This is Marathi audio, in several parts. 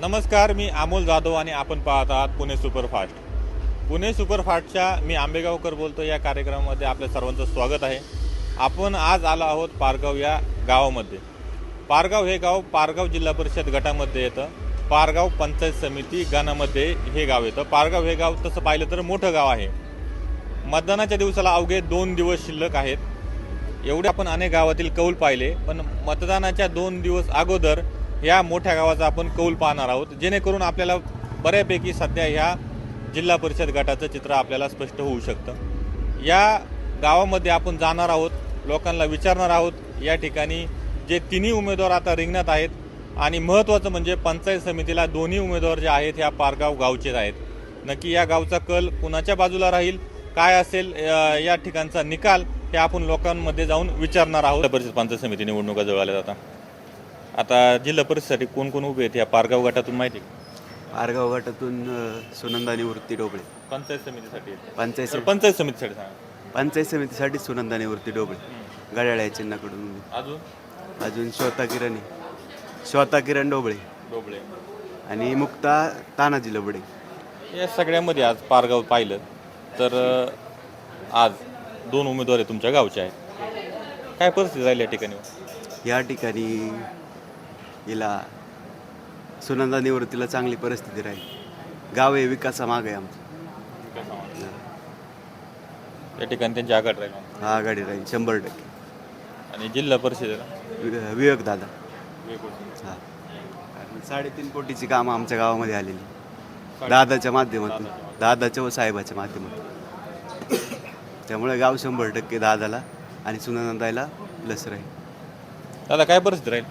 नमस्कार, मी अमोल जाधव आणि आपण पाहत आहात पुणे सुपरफास्ट. पुणे सुपरफास्टच्या मी आंबेगावकर बोलतो. या कार्यक्रमामध्ये आपल्या सर्वांचं स्वागत आहे. आपण आज आलो आहोत पारगाव या गावामध्ये. पारगाव हे गाव पारगाव जिल्हा परिषद गटामध्ये येतं. पारगाव पंचायत समिती गणामध्ये हे गाव येतं. पारगाव हे गाव तसं पाहिलं तर मोठं गाव आहे. मतदानाच्या दिवसाला अवघे 2 दिवस शिल्लक आहेत. एवढे आपण अनेक गावातील कौल पाहिले, पण मतदानाच्या 2 दिवस अगोदर या मोठ्या गावाचा आपण कौल पाहणार आहोत, जेणेकरून आपल्याला बऱ्यापैकी सध्या ह्या जिल्हा परिषद गटाचं चित्र आपल्याला स्पष्ट होऊ शकतं. या गावामध्ये आपण जाणार आहोत, लोकांना विचारणार आहोत. या ठिकाणी जे तिन्ही उमेदवार आता रिंगणात आहेत आणि महत्त्वाचं म्हणजे पंचायत समितीला दोन्ही उमेदवार जे आहेत ह्या पारगाव गावचेच आहेत. नक्की या गावचा कल कुणाच्या बाजूला राहील, काय असेल या ठिकाणचा निकाल, हे आपण लोकांमध्ये जाऊन विचारणार आहोत. जिल्हा परिषद पंचायत समिती निवडणुका जवळ आल्या जातात. आता जिल्हा परिषदेसाठी कोण कोण उभे आहेत या पारगाव गटातून माहिती आहे? पारगाव गटातून सुनंदा निवृत्ती डोबळे. पंचायत समितीसाठी पंचायत समितीसाठी सांगा. पंचायत समितीसाठी सुनंदा निवृत्ती डोबळे. घड्याळ या चिन्हाकडून. अजून श्वेता किरण डोबळे आणि मुक्ता तानाजी लबडे. या सगळ्यामध्ये आज पारगाव पाहिलं तर आज 2 उमेदवार तुमच्या गावचे आहेत. काय परिस्थिती राहिली या ठिकाणी? या ठिकाणी हिला सुनंदा निवृत्तीला चांगली परिस्थिती राहील. गाव हे विकासामाग आहे आमचं. या ठिकाणी त्यांची आघाडी राहील. हा आघाडी राहील 100%. आणि जिल्हा परिषदेला विवेक दादा. हा 3.5 कोटीची कामं आमच्या गावामध्ये आलेली दादाच्या माध्यमातून, दादाच्या व साहेबाच्या माध्यमातून. त्यामुळे गाव 100% दादाला आणि सुनंदाला प्लस राहील. दादा, काय परिस्थिती राहील?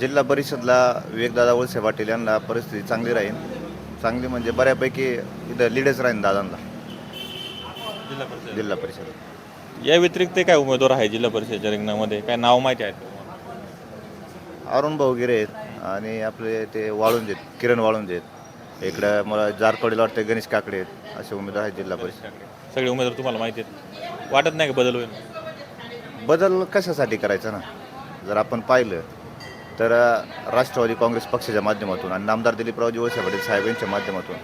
जिल्हा परिषदला विवेकदादा वळसे पाटील यांना परिस्थिती चांगली राहील. चांगली म्हणजे बऱ्यापैकी इथं लीडच राहील दादांना जिल्हा परिषद. या व्यतिरिक्त काय उमेदवार आहे जिल्हा परिषदेच्या रिंगणामध्ये? काय नाव माहिती आहे? अरुण भाऊ गिरे आहेत आणि आपले ते वाळुंजे आहेत, किरण वाळुंजे आहेत. इकडं मला जारकवडीला वाटतं गणेश काकडे आहेत. असे उमेदवार आहेत जिल्हा परिषद. सगळे उमेदवार तुम्हाला माहिती आहेत. वाटत नाही का बदल होईल? बदल कशासाठी करायचा ना? जर आपण पाहिलं तर राष्ट्रवादी काँग्रेस पक्षाच्या माध्यमातून आणि नामदार दिलीपरावजी वळसे पाटील साहेब यांच्या माध्यमातून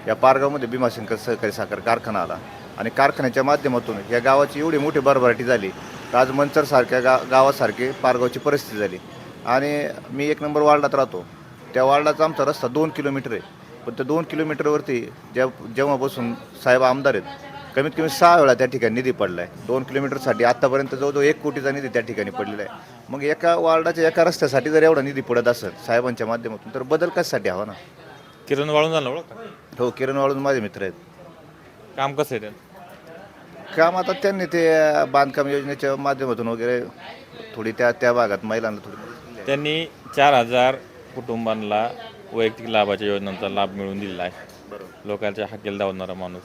या पारगावमध्ये भीमाशंकर सहकारी साखर कारखाना आला आणि कारखान्याच्या माध्यमातून या गावाची एवढी मोठी भरभराटी झाली तर आज मंचरसारख्या गावासारखी पारगावची परिस्थिती झाली. आणि मी 1 नंबर वार्डात राहतो. त्या वार्डाचा आमचा रस्ता 2 किलोमीटर आहे. पण त्या 2 किलोमीटरवरती जेव्हापासून साहेब आमदार आहेत, कमीत कमी 6 वेळा त्या ठिकाणी निधी पडला आहे. 2 किलोमीटरसाठी आत्तापर्यंत जवळजवळ 1 कोटीचा निधी त्या ठिकाणी पडलेला आहे. मग एका वार्डाच्या एका रस्त्यासाठी जर एवढा निधी पडत असेल साहेबांच्या माध्यमातून तर बदल कशासाठी हवा ना? किरण वाळून झालं ओळख? हो, किरण वाळून माझे मित्र आहेत. काम कसं आहे त्यांचं? काम आता त्यांनी ते बांधकाम योजनेच्या माध्यमातून वगैरे थोडी त्या भागात महिलांना थोडी त्यांनी 4,000 कुटुंबांना वैयक्तिक लाभाच्या योजनांचा लाभ मिळवून दिलेला आहे. बरोबर. लोकांच्या हाकेला धावणारा माणूस,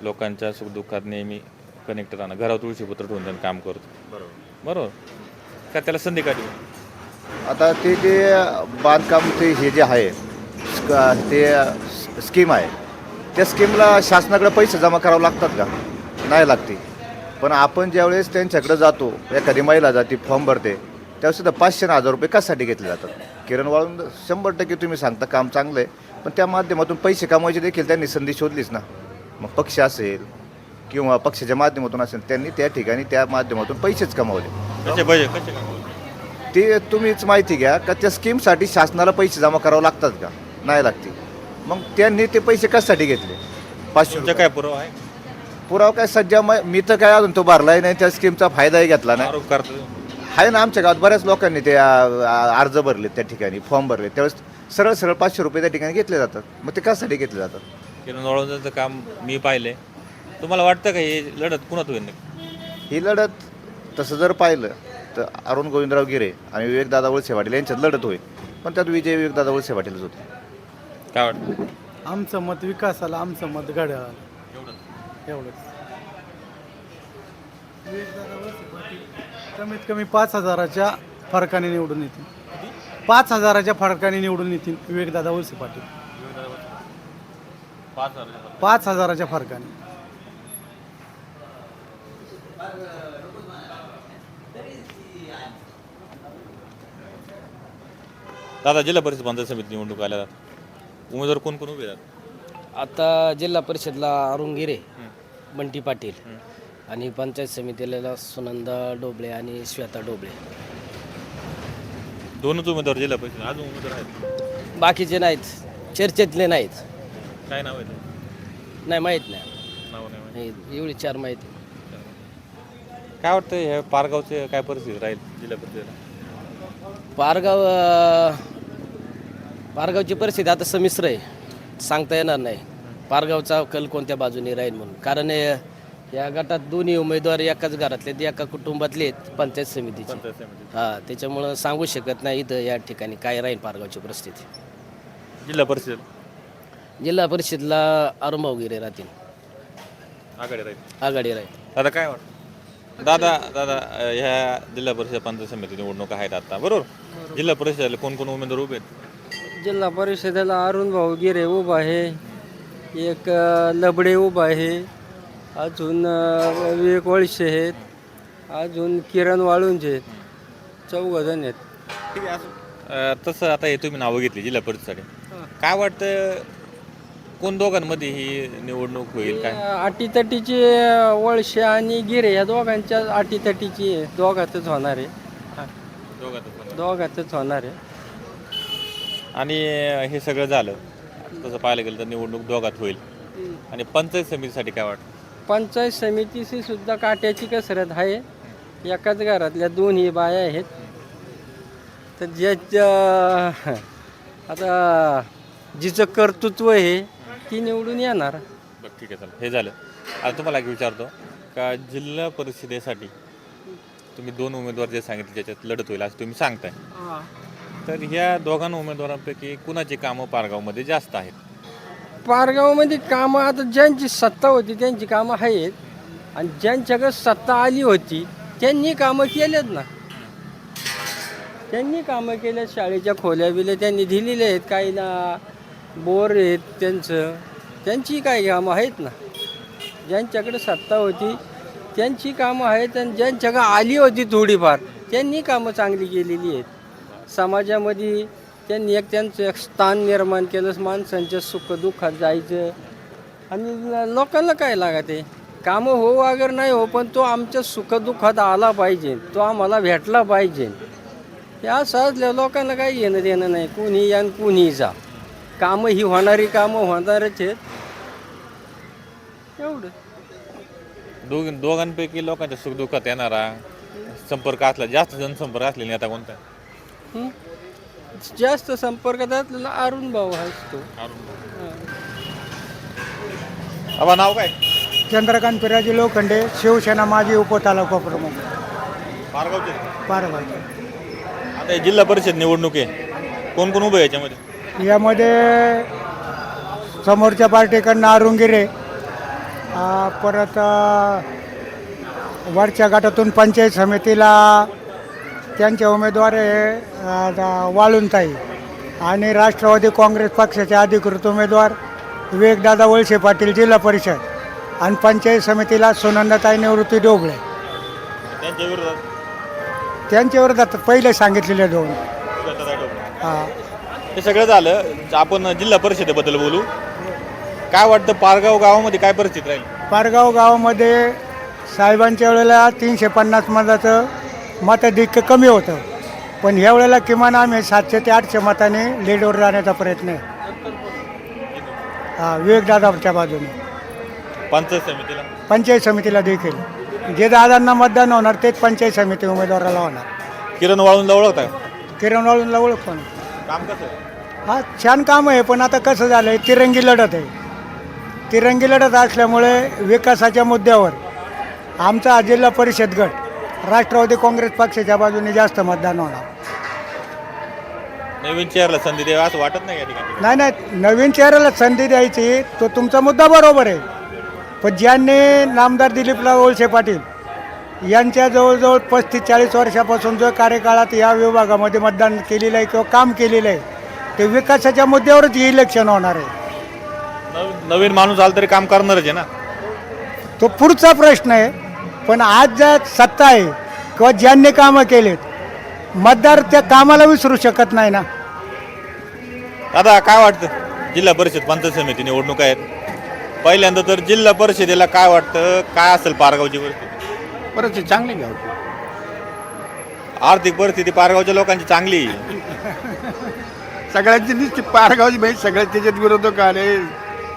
लोकांच्या सुखदुःखात नेहमी कनेक्ट राहणं, घरावर तुळशीपत्र ठेवून त्यांनी काम करतो. बरोबर का? त्याला संधी का देऊ? आता ते बांधकाम हे जे आहे ते स्कीम आहे, त्या स्कीमला शासनाकडे पैसे जमा करावे लागतात का? नाही लागते. पण आपण ज्यावेळेस त्यांच्याकडे जातो, एखादी महिला जाते फॉर्म भरते, त्यावेळेस सुद्धा 500-1000 रुपये कशासाठी घेतले जातात? किरण वाळून 100% तुम्ही सांगता काम चांगलं आहे, पण त्या माध्यमातून पैसे कमवायचे देखील त्यांनी संधी शोधलीच ना. मग पक्ष असेल किंवा पक्षाच्या माध्यमातून असेल, त्यांनी त्या ठिकाणी त्या माध्यमातून पैसेच कमवले. ते तुम्हीच माहिती घ्या का त्या स्कीमसाठी शासनाला पैसे जमा करावे लागतात का? नाही लागते. मग त्यांनी ते पैसे कशासाठी घेतले? 500 काय पुरावा आहे? पुरावा काय सध्या मी तर काय अजून तो भरलाही नाही, त्या स्कीमचा फायदाही घेतला नाही. आरोप करतो आहे ना, आमच्या गावात बऱ्याच लोकांनी ते अर्ज भरले, त्या ठिकाणी फॉर्म भरले, त्यावेळेस सरळ 500 रुपये त्या ठिकाणी घेतले जातात. मग ते कशासाठी घेतले जातात? किरण वाळूंचं काम मी पाहिले. तुम्हाला वाटतं का ही लढत कुणात होईल? ही लढत तसं जर पाहिलं तर अरुण गोविंदराव गिरे आणि विवेकदादा वळसे पाटील यांच्यात लढत होईल, पण त्यात विजय विवेकदादा वळसे पाटीलच होते. काय वाटतं? आमचं मत विकासाला, आमचं मत घड्याळाला. एवढंच. कमीत कमी 5,000च्या फरकाने निवडून येतील. 5,000च्या फरकाने निवडून येतील विवेकदादा वळसे पाटील. 5,000च्या फरकाने. दादा जिल्हा परिषद पंचायत समिती निवडणूक आल्या उमेदवार कोण कोण उभे आहेत? आता जिल्हा परिषदला अरुण गिरे, बंटी पाटील आणि पंचायत समितीला सुनंदा डोबळे आणि श्वेता डोबळे. दोनच उमेदवार जिल्हा परिषद, अजून उमेदवार आहेत बाकीचे नाहीत, चर्चेतले नाहीत. काय नाव आहे नाही माहीत नाही, नाव नाही माहिती. एवढी 4 माहिती. काय वाटतं ह्या पारगावचे काय परिस्थिती राहील जिल्हा परिषदेला? पारगावची परिस्थिती आता संमिश्र आहे, सांगता येणार नाही पारगावचा कल कोणत्या बाजूने राहील म्हणून. कारण या गटात दोन्ही उमेदवार एकाच घरातले, एका कुटुंबातले आहेत पंचायत समितीचे. पंचायत समिती हां, त्याच्यामुळं सांगू शकत नाही इथं या ठिकाणी काय राहील पारगावची परिस्थिती. जिल्हा परिषद जिल्हा परिषदला अरुण गिरे राहतील, आघाडी राहील. आघाडी राहील. दादा काय वाटतं? दादा दादा ह्या जिल्हा परिषद पंचायत समिती निवडणूक आहेत आता, बरोबर? जिल्हा परिषदेला कोण कोण उमेदवार उभे आहेत? जिल्हा परिषदेला अरुण भाऊ गिरे उभा आहे, एक लबडे उभा आहे, अजून विवेक वळसे आहेत, अजून किरण वाळुंजे आहेत, 4 जण आहेत. ठीक आहे तसं आता हे तुम्ही नावं घेतली जिल्हा परिषदसाठी, काय वाटतं कोण दोघांमध्ये ही निवडणूक होईल? काय अटीतटीची वळसे आणि गिरे या दोघांच्या अटीतटीची आहे, दोघातच होणार आहे, दोघातच होणार आहे. आणि हे सगळं झालं तसं पाहायला गेलं तर निवडणूक दोघात होईल. आणि पंचायत समितीसाठी काय वाटतं? पंचायत समितीची सुद्धा काट्याची कसरत आहे, एकाच घरातल्या 2 बाया आहेत. तर ज्याच्या आता जिचं कर्तृत्व आहे ती निवडून येणार. बरं ठीक आहे, चला हे झालं. आता तुम्हाला एक विचारतो का जिल्हा परिषदेसाठी तुम्ही 2 उमेदवार जे सांगितले ज्याच्यात लढत होईल असं तुम्ही सांगताय, तर ह्या दोघां उमेदवारांपैकी कुणाची कामं पारगावमध्ये जास्त आहेत? पारगावमध्ये कामं आता ज्यांची सत्ता होती त्यांची कामं आहेत, आणि ज्यांच्याकडे सत्ता आली होती त्यांनी कामं केलेत ना, त्यांनी कामं केल्यात. शाळेच्या खोल्या बिल्या त्यांनी दिलेल्या आहेत, काही ना बोर आहेत त्यांची काही कामं आहेत ना. ज्यांच्याकडे सत्ता होती त्यांची कामं आहेत, आणि ज्यांच्याकडे आली होती थोडीफार त्यांनी कामं चांगली केलेली आहेत. समाजामध्ये त्यांनी त्यांचं एक स्थान निर्माण केलं, माणसांच्या सुखदुःखात जायचं. आणि लोकांना काय लागत आहे, कामं हो अगर नाही हो, पण तो आमच्या सुखदुःखात आला पाहिजे, तो आम्हाला भेटला पाहिजे. हे असं असल्या लोकांना काही घेणं देणं नाही, कुणी या आणि कुणी जा, कामं ही होणारी कामं होणारच आहेत. एवढं दोघांपैकी लोकांच्या सुखदुःखात येणारा संपर्क असला, जास्त जनसंपर्क असलेला नेता कोणता? जास्त संपर्कात असलेला अरुण भाऊ असतो. आबा नाव काय? चंद्रकांत पिराजी लोखंडे, शिवसेना माजी उपतालुका प्रमुख, पारगावचे. पारगावचे. आता हे जिल्हा परिषद निवडणूक आहे, कोण कोण उभे आहे याच्यामध्ये? यामध्ये समोरच्या पार्टीकडनं अरुण गिरे, परत वरच्या गटातून पंचायत समितीला त्यांचे उमेदवार आहे वाळुंताई, आणि राष्ट्रवादी काँग्रेस पक्षाचे अधिकृत उमेदवार विवेकदादा वळसे पाटील जिल्हा परिषद, आणि पंचायत समितीला सुनंदाताई निवृत्ती डोबळे. त्यांच्या विरोधात पहिले सांगितलेले 2. हां, हे सगळं झालं. आपण जिल्हा परिषदेबद्दल बोलू. काय वाटतं पारगाव गावामध्ये काय परिस्थिती राहील? पारगाव गावामध्ये साहेबांच्या वेळेला 350 मताचं मताधिक्य कमी होतं, पण ह्या वेळेला किमान आम्ही 700 ते 800 मताने लीडवर जाण्याचा प्रयत्न आहे. विवेकदादाच्या बाजूने. पंचायत समितीला देखील जे दादांना मतदान होणार तेच पंचायत समिती उमेदवाराला होणार. किरण वाळूंला ओळखता? किरण वाळूंला ओळखतो ना. काम कसं आहे? हा छान काम आहे, पण आता कसं झालं आहे, तिरंगी लढत आहे. तिरंगी लढत असल्यामुळे विकासाच्या मुद्द्यावर आमचा हा जिल्हा परिषद गट राष्ट्रवादी काँग्रेस पक्षाच्या बाजूने जास्त मतदान होणार. नवीन चेहऱ्याला संधी द्यावी असं वाटत नाही या ठिकाणी? नाही, नवीन चेहऱ्याला संधी द्यायची तो तुमचा मुद्दा बरोबर आहे, पण ज्यांनी नामदार दिलीपराव वळसे पाटील यांच्या जवळजवळ 35-40 वर्षापासून जो कार्यकाळात या विभागामध्ये मतदान केलेलं आहे किंवा काम केलेलं आहे, ते विकासाच्या मुद्द्यावरच इलेक्शन होणार आहे. नवीन माणूस आला तरी काम करणारच आहे ना, तो पुढचा प्रश्न आहे. पण आज ज्या सत्ता आहे किंवा ज्यांनी कामं केलेत, मतदार त्या कामाला विसरू शकत नाही ना. दादा काय वाटतं जिल्हा परिषद पंचायत समिती निवडणूक आहेत पहिल्यांदा तर जिल्हा परिषदेला काय वाटतं काय असेल पारगावची परिस्थिती परिस्थिती चांगली गावची आर्थिक परिस्थिती पारगावच्या लोकांची चांगली सगळ्यांची नुसती पारगावची बाई सगळ्यात त्याच्यात विरोधक आले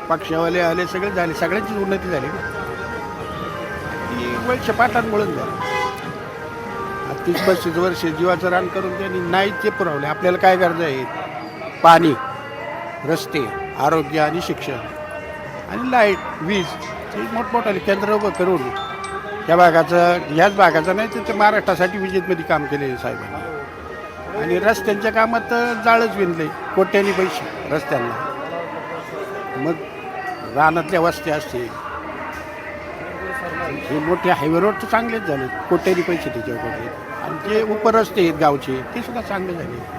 पक्षावाले आले सगळे झाले सगळ्यांचीच उन्नती झाली ती वर्ष पाटांमुळेच झाली 30-35 वर्ष जीवाचं रान करून त्यांनी नाही ते पुरवले आपल्याला काय गरज आहे पाणी रस्ते आरोग्य आणि शिक्षण आणि लाईट वीज हे मोठमोठाले केंद्र उभं करून या भागाचं ह्याच भागाचं नाही तर ते महाराष्ट्रासाठी विजेतमध्ये काम केले साहेबांनी आणि रस्त्यांच्या कामात जाळच विणले कोट्यानी पैसे रस्त्यांना मग रानातल्या वस्त्या असतील हे मोठे हायवे रोड तर चांगलेच झाले कोट्यानी पैसे त्याच्यावर आणि जे उपरस्ते आहेत गावचे ते सुद्धा चांगले झाले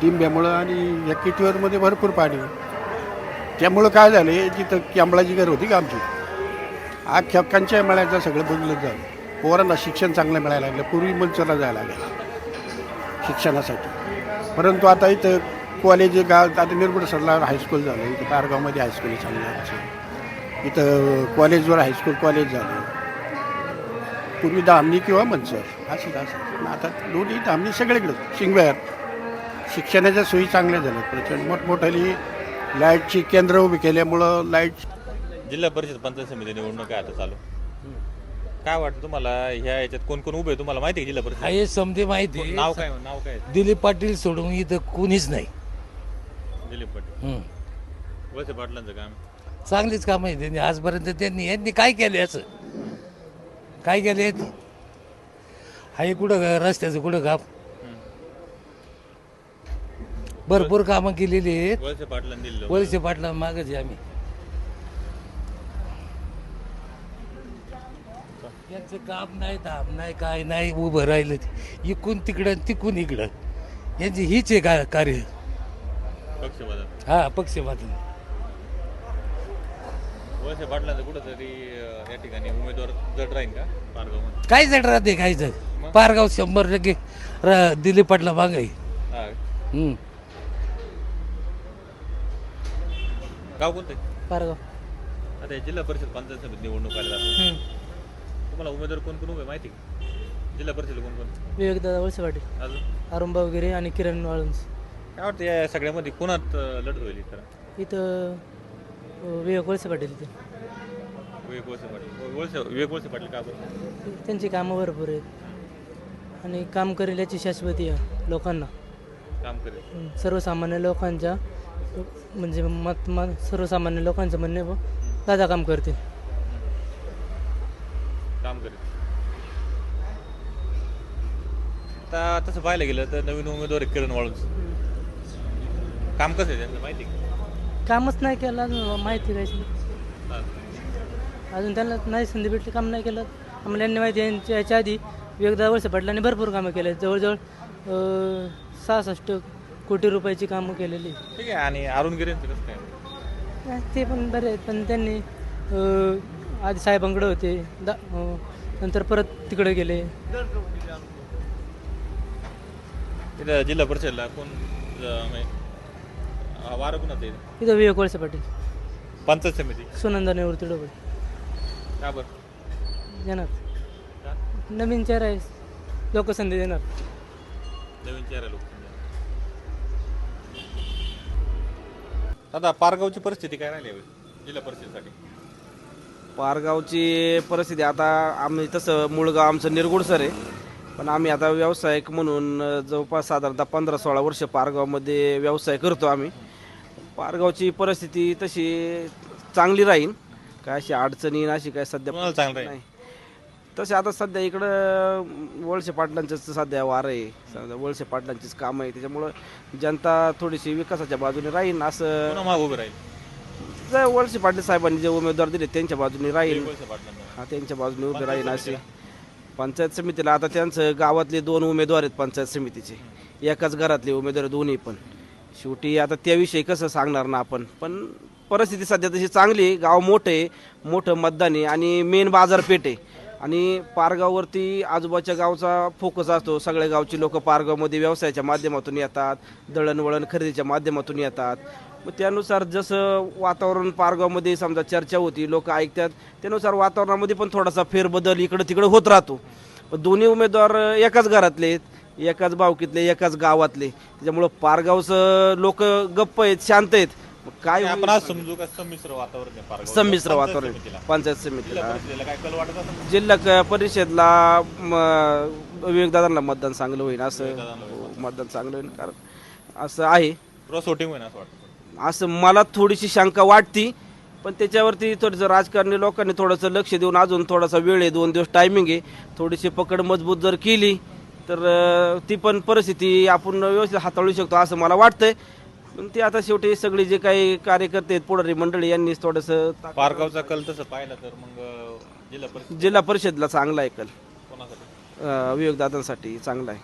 डिंब्यामुळं आणि या किटीवरमध्ये भरपूर पाणी त्यामुळं काय झाले जिथं कॅम्बळाची घर होती का आमची अख्ख्या कंच्या मळ्याचं सगळं बदलत झालं पोरांना शिक्षण चांगलं मिळायला लागलं पूर्वी मंचरला जायला लागलं शिक्षणासाठी परंतु आता इथं कॉलेज गाव आता निर्गुड सरला हायस्कूल झालं इथं पारगावमध्ये हायस्कूल आहे चांगलं आमचं इथं कॉलेजवर हायस्कूल कॉलेज झालं पूर्वी धामणी किंवा मंचर असं आता दोन्ही धामणी सगळीकडं शिंगव्यार शिक्षणाच्या सोयी चांगल्या झाल्या प्रचंड मोठमोठाली लाईटची केंद्र उभी केल्यामुळं लाईट जिल्हा परिषद पंचायत समिती निवडणूक आहे आता चालू काय वाटतं तुम्हाला ह्या याच्यात कोण कोण उभे तुम्हाला माहिती आहे जिल्हा परिषद हे समजे माहिती आहे. नाव काय दिलीप पाटील सोडून इथं कुणीच नाही. दिलीप पाटील हम्म. वळसे पाटलांचं काम चांगलीच काम आहे त्यांनी आजपर्यंत यांनी काय केलं याचं काय केले हाय कुठं रस्त्याचं कुठं काम भरपूर कामं केलेली आहेत. वळसे पाटलांनी दिलं वळसे पाटला मागच आहे आम्ही यांचं काम नाही धाम नाही काय नाही उभं राहिलं ते इकून तिकडं तिकून इकडं यांची हीच आहे का कार्य पक्ष बदल हा पक्षपातून वळसे पाटलांचं कुठंतरी या ठिकाणी उमेदवार जड राहील का पारगावमध्ये काय जड राहते काय जड पारगाव 100% दिलीप पाटला मागाई हा गाव कोणतं आहे? पारगाव आता हे जिल्हा परिषद पंचायत समिती निवडणूक आल्या जातात तुम्हाला उमेदवार कोण कोण उभे माहिती का जिल्हा परिषद कोण कोण विवेकदादा वळसे पाटील अजून अरुंबा वगैरे आणि किरण वाळुंज काय वाटतं या सगळ्यामध्ये कोणात लढत होईल खरं इथं विवेक वळसे पाटील इथे विवेक वळसे पाटील विवेक वळसे पाटील का बरं त्यांची कामं भरपूर आहेत आणि काम करेल याची शाश्वती आहे लोकांना काम करेल सर्वसामान्य लोकांच्या म्हणजे सर्वसामान्य लोकांचं म्हणणे दादा काम करतील काम करेल आता तसं पाहायला गेलं तर नवीन उमेदवार आहे किरण वाळूंज काम कसं आहे त्यांचं माहिती आहे कामच नाही केलं अजून माहिती काहीच नाही का? अजून त्यांना नाही संधी भेटली काम नाही केलं आम्हाला यांनी माहिती आहे याच्या आधी विवेकदादा वळसे पाटलांनी भरपूर कामं केले जवळजवळ 66 कोटी रुपयाची कामं केलेली ठीक आहे आणि अरुण गिरेंचं कसं काय ते पण बरे आहेत पण त्यांनी आधी साहेबांकडे होते नंतर परत तिकडे गेले तिथं जिल्हा परिषदला कोण वारं कोणाचं आहे इथं विवेक वळसे पाटील पंचायत समिती सुनंदा निवृत्ती डोबळे का बरं येणार का नवीन चेहरा आहे लोक संधी देणार नवीन चेहरा लोक दादा पारगावची परिस्थिती काय राहिली यावेळी जिल्हा परिषदेसाठी पारगावची परिस्थिती आता आम्ही तसं मूळ गाव आमचं निरगुडसर आहे पण आम्ही आता व्यावसायिक म्हणून जवळपास साधारणतः 15-16 वर्ष पारगावमध्ये व्यवसाय करतो आम्ही पारगावची परिस्थिती तशी चांगली राहील काय अशी अडचणी अशी काय सध्या तुम्हाला चांगलं आहे नाही तसे आता सध्या इकडं वळसे पाटलांचंच सध्या वार आहे सध्या वळसे पाटलांचीच कामं आहे त्याच्यामुळं जनता थोडीशी विकासाच्या बाजूने राहील असं कोणा माग उभे राहील जर वळसे पाटील साहेबांनी जे उमेदवार दिले त्यांच्या बाजूने राहील वळसे पाटलांना हा त्यांच्या बाजूने उभे राहील असे पंचायत समितीला आता त्यांचं गावातले 2 उमेदवार आहेत पंचायत समितीचे एकाच घरातले उमेदवार दोन्ही पण शेवटी आता त्याविषयी कसं सांगणार ना आपण पण परिस्थिती सध्या तशी चांगली आहे गाव मोठं आहे मोठं मतदान आहे आणि मेन बाजारपेठ आहे आणि पारगाववरती आजूबाजूच्या गावचा फोकस असतो. सगळ्या गावची लोक पारगावमध्ये व्यवसायाच्या माध्यमातून येतात, दळणवळण खरेदीच्या माध्यमातून येतात. मग त्यानुसार जसं वातावरण पारगावमध्ये समजा चर्चा होती, लोक ऐकतात, त्यानुसार वातावरणामध्ये पण थोडासा फेरबदल इकडं तिकडं होत राहतो. पण दोन्ही उमेदवार एकाच घरातले आहेत, एकाच भावकीतले, एकाच गावातले, त्याच्यामुळं पारगावचं लोक गप्प आहेत, शांत आहेत. मग काय आपण आज समजू का संमिश्र वातावरण आहे पारगाव संमिश्र पंचायत वातावरण समितीला. पंचायत समितीला, जिल्हा परिषदेला काय कल वाटत असेल? जिल्हा परिषदला विवेकदादांना मतदान चांगलं होईल, असं मतदान चांगलं होईल, कारण असं आहे. क्रॉस वोटिंग होईल असं वाटतं. असं मला थोडीशी शंका वाटती, पण त्याच्यावरती थोडंसं राजकारणी लोकांनी थोडंसं लक्ष देऊन अजून थोडासा वेळ आहे, 2 दिवस टायमिंग आहे, थोडीशी पकड मजबूत जर केली तर ती पण परिस्थिती आपण व्यवस्थित हाताळू शकतो असं मला वाटतंय. पण ते आता शेवटी सगळे जे काही कार्यकर्ते आहेत, पुढारी मंडळी, यांनीच थोडंसं पारगावचा कल तसं पाहिलं तर मग जिल्हा परिषदला चांगला आहे कल. कोणासाठी? विवेकदादांसाठी चांगला आहे,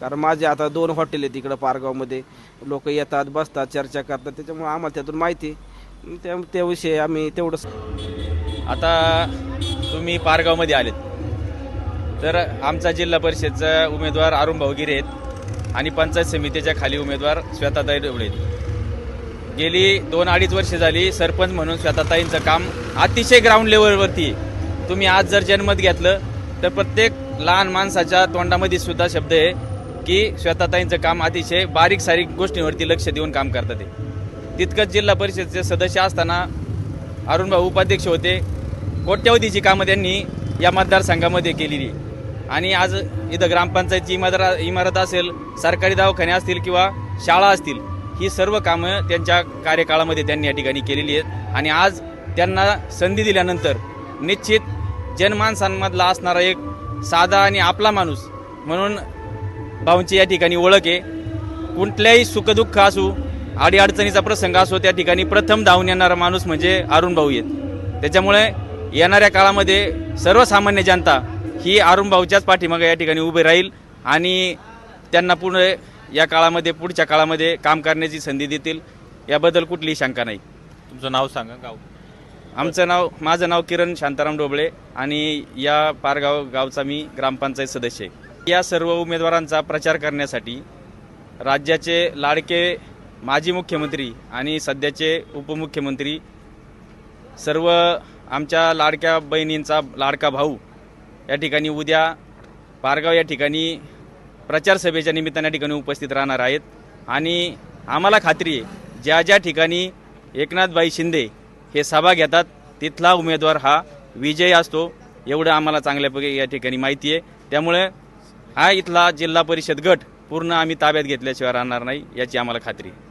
कारण माझे आता 2 हॉटेल आहेत इकडं पारगावमध्ये, लोक येतात, बसतात, चर्चा करतात, त्याच्यामुळे आम्हाला त्यातून माहिती त्याविषयी आम्ही तेवढंच. आता तुम्ही पारगावमध्ये आलेत तर आमचा जिल्हा परिषदचा उमेदवार अरुण भाऊगिरे आहेत आणि पंचायत समितीच्या खाली उमेदवार श्वेताताई ढवळे आहेत. गेली 2-2.5 वर्ष झाली सरपंच म्हणून श्वेताताईंचं काम अतिशय ग्राउंड लेवलवरती आहे. तुम्ही आज जर जनमत घेतलं तर प्रत्येक लहान माणसाच्या तोंडामध्ये सुद्धा शब्द आहे की श्वेताताईंचं काम अतिशय बारीक सारीक गोष्टींवरती लक्ष देऊन काम करतात. ते तितकंच जिल्हा परिषदेचे सदस्य असताना अरुण भाऊ उपाध्यक्ष होते. कोट्यवधीची कामं त्यांनी या मतदारसंघामध्ये केलेली आणि आज इथं ग्रामपंचायतची इमारत असेल, सरकारी दवाखाने असतील किंवा शाळा असतील, ही सर्व कामं त्यांच्या कार्यकाळामध्ये त्यांनी या ठिकाणी केलेली आहेत. आणि आज त्यांना संधी दिल्यानंतर निश्चित जनमानसांमधला असणारा एक साधा आणि आपला माणूस म्हणून भाऊंची या ठिकाणी ओळख आहे. कुठल्याही सुखदुःख असू, अडीअडचणीचा प्रसंग असो, त्या ठिकाणी प्रथम धावून येणारा माणूस म्हणजे अरुण भाऊ आहेत. त्याच्यामुळे येणाऱ्या काळामध्ये सर्वसामान्य जनता ही अरुण भाऊच्याच पाठीमागे या ठिकाणी उभे राहील आणि त्यांना पुढे या काळामध्ये, पुढच्या काळामध्ये काम करण्याची संधी देतील, याबद्दल कुठलीही शंका नाही. तुमचं नाव सांगा, गाव. माझं नाव किरण शांताराम ढोबळे आणि या पारगाव गावचा मी ग्रामपंचायत सदस्य आहे. या सर्व उमेदवारांचा प्रचार करण्यासाठी राज्याचे लाडके माजी मुख्यमंत्री आणि सध्याचे उपमुख्यमंत्री, सर्व आमच्या लाडक्या बहिणींचा लाडका भाऊ या ठिकाणी उद्या पारगाव या ठिकाणी प्रचार सभेच्या निमित्ताने या ठिकाणी उपस्थित राहणार आहेत. आणि आम्हाला खात्री आहे ज्या ज्या ठिकाणी एकनाथभाई शिंदे हे सभा घेतात तिथला उमेदवार हा विजयी असतो, एवढं आम्हाला चांगल्यापैकी या ठिकाणी माहिती आहे. त्यामुळे हा इथला जिल्हा परिषद गट पूर्ण आम्ही ताब्यात घेतल्याशिवाय राहणार नाही, याची आम्हाला खात्री आहे.